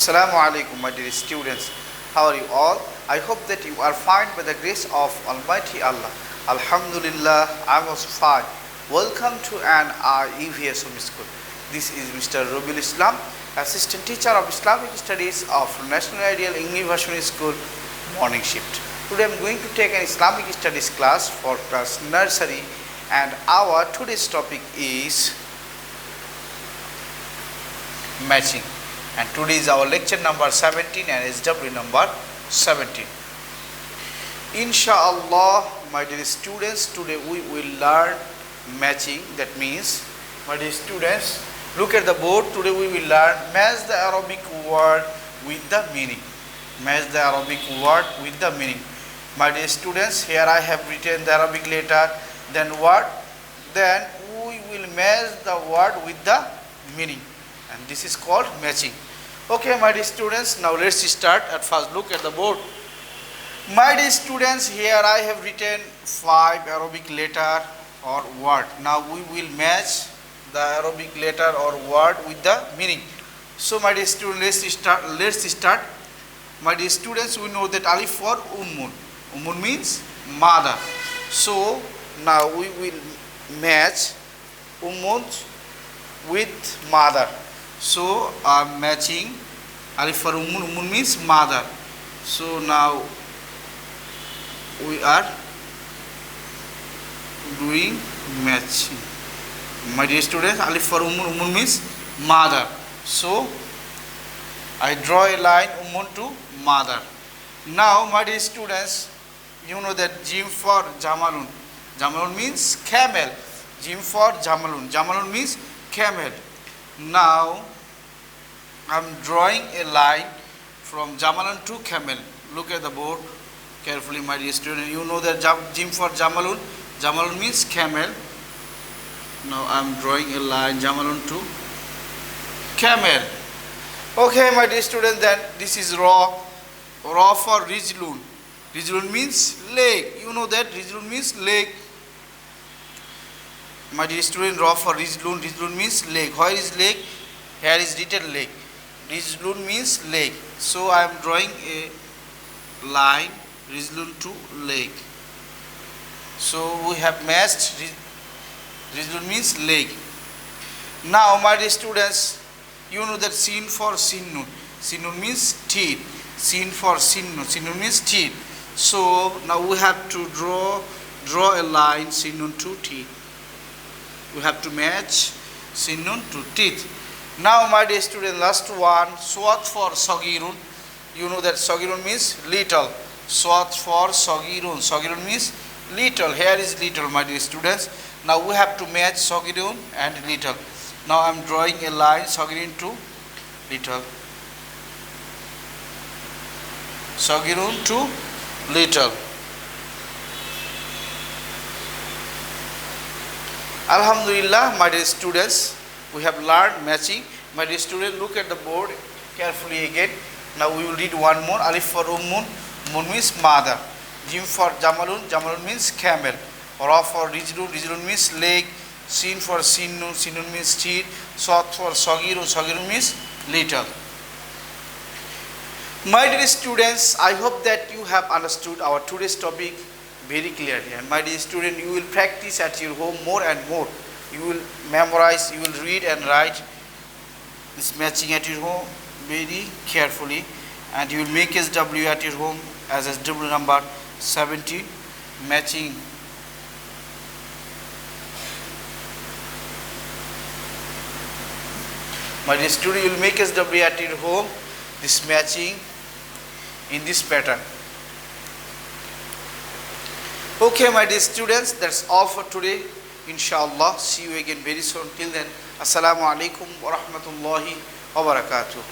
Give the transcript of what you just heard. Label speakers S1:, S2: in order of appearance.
S1: Assalamu alaikum, my dear students. How are you all? I hope that you are fine by the grace of Almighty Allah. Alhamdulillah, I was fine. Welcome to an EVS school. This is Mr. Robiul Islam, Assistant Teacher of Islamic Studies of National Ideal English Version School, morning shift. Today I am going to take an Islamic Studies class for class nursery, and our today's topic is matching. And today is our lecture number 17 and SW number 17. Inshallah, my dear students, today we will learn matching. That means, my dear students, look at the board. Today we will learn match the Arabic word with the meaning. Match the Arabic word with the meaning. My dear students, here I have written the Arabic letter, then word, then we will match the word with the meaning. And this is called matching. Okay, my dear students, now let's start. At first, look at the board. My dear students, here I have written 5 Arabic letter or word. Now we will match the Arabic letter or word with the meaning. So, my dear students, let's start. My dear students, we know that alif for ummun. Ummun means mother. So, now we will match ummun with mother. So, I am matching alif for ummun. Ummun means mother. So, now we are doing matching. My dear students, alif for ummun. Ummun means mother. So, I draw a line ummun to mother. Now, my dear students, you know that jim for jamalun. Jamalun means camel. Jim for jamalun. Jamalun means camel. Now, I am drawing a line from Jamalun to camel. Look at the board carefully, my dear student. You know that jim for Jamalun. Jamalun means camel. Now, I am drawing a line Jamalun to camel. Okay, my dear student, then this is raw. Raw for Rijlun. Rijlun means leg. You know that Rijlun means leg. My dear student, raw for Rijlun. Rijlun means leg. Where is leg? Here is written leg. Rijlun means leg. So I am drawing a line Rijlun to leg. So we have matched. Rijlun means leg. Now, my dear students, you know that sin for sinnun. Sinnun means teeth. Sin for sinnun. Sinnun means teeth. So now we have to draw a line sinnun to teeth. We have to match sinnun to teeth. Now, my dear student, last one, swat for sagirun. You know that sagirun means little. Swat for sagirun. Sagirun means little. Here is little, my dear students. Now we have to match sagirun and little. Now I am drawing a line sagirun to little. Sagirun to little. Alhamdulillah, my dear students, we have learned matching. My dear student, look at the board carefully again. Now we will read one more. Alif for ummun. Ummun means mother. Jim for jamalun. Jamalun means camel. Ra for rijlun. Rijlun means leg. Sin for sinnun. Sinnun means teeth. Sat for sagirun. Sagirun means little. My dear students, I hope that you have understood our today's topic very clearly. And my dear student, you will practice at your home more and more. You will memorize, you will read and write this matching at your home very carefully, and you will make SW at your home as SW number 17 matching. My dear student, you will make SW at your home this matching in this pattern. Okay, my dear students, that's all for today. Inshallah, see you again very soon. Till then, Assalamu alaikum wa rahmatullahi wa barakatuh.